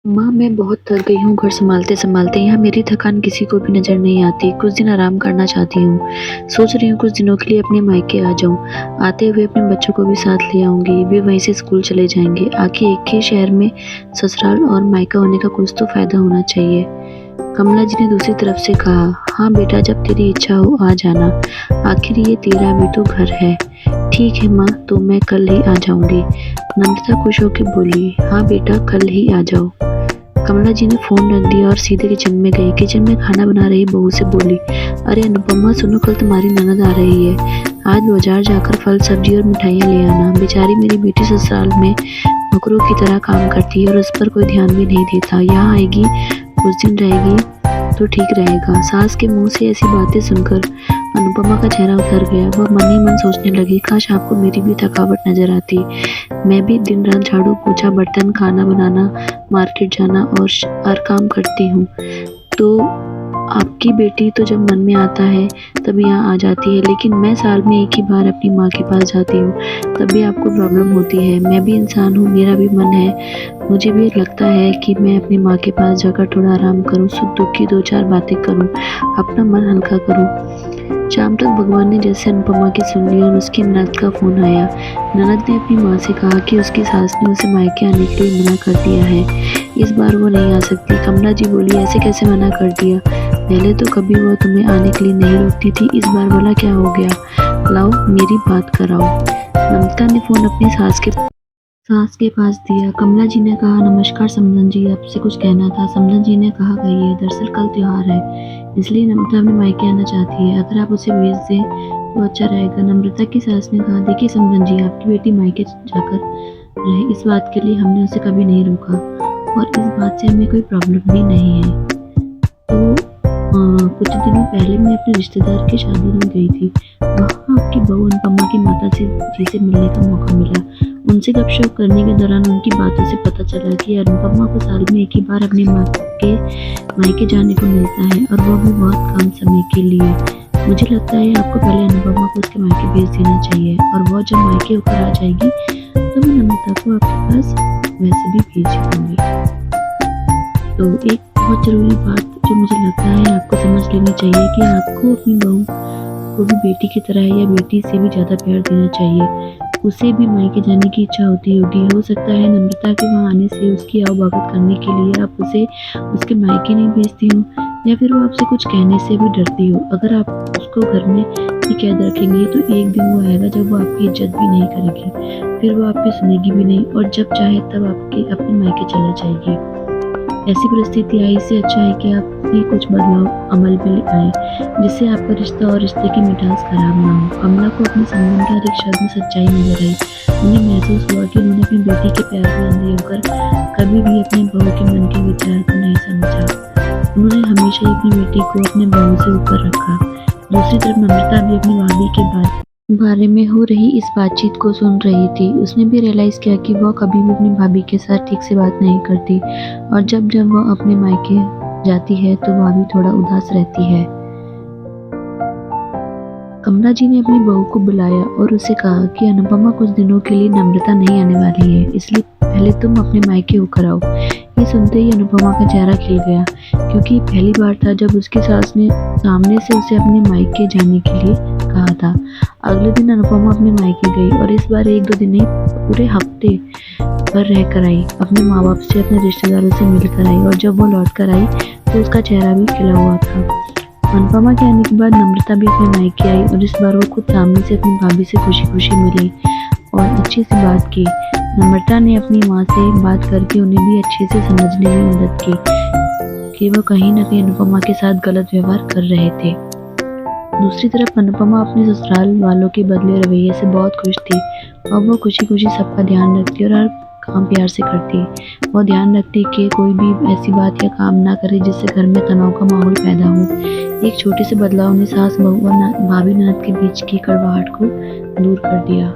माँ, मैं बहुत थक गई हूँ घर सँभालते-सँभालते। यहाँ मेरी थकान किसी को भी नज़र नहीं आती। कुछ दिन आराम करना चाहती हूँ। सोच रही हूँ कुछ दिनों के लिए अपने मायके आ जाऊँ। आते हुए अपने बच्चों को भी साथ ले आऊँगी। वे वहीं से स्कूल चले जाएँगे। आखिर एक ही शहर में ससुराल और मायका होने का कुछ तो फ़ायदा होना चाहिए। कमला जी ने दूसरी तरफ से कहा, हाँ बेटा, जब तेरी इच्छा हो आ जाना। आखिर ये तेरा भी तो घर है। ठीक है माँ, तो मैं कल ही आ जाऊँगी। नम्रता खुश होकर बोली, हाँ बेटा, कल ही आ जाओ। कमला जी ने फ़ोन रख दिया और सीधे किचन में गई। किचन में खाना बना रही बहू से बोली, अरे अनुपमा, सुनो, कल तुम्हारी ननद आ रही है। आज बाजार जाकर फल सब्जी और मिठाइयाँ ले आना। बेचारी मेरी बेटी ससुराल में नौकरों की तरह काम करती है और उस पर कोई ध्यान भी नहीं देता। यहाँ आएगी, कुछ दिन रहेगी तो ठीक रहेगा। सास के मुंह से ऐसी बातें सुनकर अनुपमा का चेहरा उतर गया। वह मन ही मन सोचने लगी, काश आपको मेरी भी थकावट नजर आती। मैं भी दिन रात झाड़ू पोछा, बर्तन, खाना बनाना, मार्केट जाना और हर काम करती हूँ। तो आपकी बेटी तो जब मन में आता है तब यहाँ आ जाती है, लेकिन मैं साल में एक ही बार अपनी माँ के पास जाती हूँ, तब भी आपको प्रॉब्लम होती है। मैं भी इंसान हूँ, मेरा भी मन है। मुझे भी लगता है कि मैं अपनी माँ के पास जाकर थोड़ा आराम करूँ, सुख दुख की 2-4 बातें करूँ, अपना मन हल्का करूँ। शाम तक भगवान ने जैसे अनुपमा की सुन ली और उसकी ननद का फ़ोन आया। ननद ने अपनी माँ से कहा कि उसकी सास ने उसे मायके आने के लिए मना कर दिया है। इस बार वो नहीं आ सकती। कमला जी बोली, ऐसे कैसे मना कर दिया? पहले तो कभी वो तुम्हें आने के लिए नहीं रोकती थी, इस बार भला क्या हो गया? लाओ मेरी बात कराओ। नम्रता ने फ़ोन अपनी सास के पास दिया। कमला जी ने कहा, नमस्कार समधन जी, आपसे कुछ कहना था। समधन जी ने कहा, कहिए। दरअसल कल त्योहार है, इसलिए नम्रता अपने मायके आना चाहती है। अगर आप उसे भेज दें तो अच्छा रहेगा। नम्रता की सास ने कहा, देखिए समधन जी, आपकी बेटी मायके जाकर रहे, इस बात के लिए हमने उसे कभी नहीं रोका और इस बात से हमें कोई प्रॉब्लम भी नहीं है। तो कुछ दिनों पहले मैं अपने रिश्तेदार की शादी में गई थी। वहाँ आपकी बहू अनुपमा की माता जी से मिलने का मौका मिला। उनसे गपशप करने के दौरान उनकी बातों से पता चला कि अनुपमा को साल में एक ही बार अपने मायके जाने को मिलता है और वो भी बहुत कम समय के लिए। मुझे लगता है आपको पहले अनुपमा को उसके मायके भेज देना चाहिए और वो जब मायके होकर आ जाएगी तो मैं नम्रता को आपके पास वैसे भी भेज दूँगी। तो एक बहुत ज़रूरी बात जो मुझे लगता है आपको समझ लेनी चाहिए कि आपको अपनी बहू को भी बेटी की तरह या बेटी से भी ज़्यादा प्यार देना चाहिए। उसे भी मायके जाने की इच्छा होती होगी। हो सकता है नम्रता के वहाँ आने से उसकी आवभगत करने के लिए आप उसे उसके मायके नहीं भेजती हो, या फिर वो आपसे कुछ कहने से भी डरती हो। अगर आप उसको घर में ही कैद रखेंगी तो एक दिन वो आएगा जब वो आपकी इज्जत भी नहीं करेगी, फिर वो आपकी सुनेगी भी नहीं और जब चाहे तब आपके अपने मायके चला जाएगी। ऐसी परिस्थिति आई, इससे अच्छा है कि आप भी कुछ बदलाव अमल में आए, जिससे आपका रिश्ता और रिश्ते की मिठास खराब ना हो। कमला को अपने संबंध के हर एक शब्द में सच्चाई नजर आई। उन्हें महसूस हुआ कि उन्होंने अपनी बेटी के प्यार में अंधे होकर कभी भी अपनी बहू के मन के विचार को नहीं समझा। उन्होंने हमेशा अपनी बेटी को अपने बहू से ऊपर रखा। दूसरी तरफ नम्रता भी अपनी भाभी के बारे में हो रही इस बातचीत को सुन रही थी। उसने भी रियलाइज़ किया कि वह कभी भी अपनी भाभी के साथ ठीक से बात नहीं करती और जब जब वह अपने मायके जाती है तो भाभी थोड़ा उदास रहती है। कमला जी ने अपनी बहू को बुलाया और उसे कहा कि अनुपमा कुछ दिनों के लिए नम्रता नहीं आने वाली है, इसलिए पहले तुम अपने मायके होकर आओ। ये सुनते ही अनुपमा का चेहरा खिल गया, क्योंकि पहली बार था जब उसकी सास ने सामने से उसे अपने मायके जाने के लिए कहा था। अगले दिन अनुपमा अपने मायके गई और इस बार 1-2 दिन नहीं, पूरे हफ्ते भर रहकर आई। अपने माँ बाप से, अपने रिश्तेदारों से मिलकर आई और जब वो लौट कर आई तो उसका चेहरा भी खिला हुआ था। अनुपमा के आने के बाद नम्रता भी अपने मायके आई और इस बार वो खुद सामने से अपनी भाभी से खुशी-खुशी मिली और अच्छे से बात की। नम्रता ने अपनी माँ से बात करके उन्हें भी अच्छे से समझने में मदद की कि वो कहीं न कहीं अनुपमा के साथ गलत व्यवहार कर रहे थे। दूसरी तरफ अनुपमा अपने ससुराल वालों के बदले रवैये से बहुत खुश थी और वो खुशी-खुशी सबका ध्यान रखती और हर काम प्यार से करती। वो ध्यान रखती कि कोई भी ऐसी बात या काम ना करे जिससे घर में तनाव का माहौल पैदा हो। एक छोटे से बदलाव ने सास, बहू और भाभी ननद के बीच की कड़वाहट को दूर कर दिया।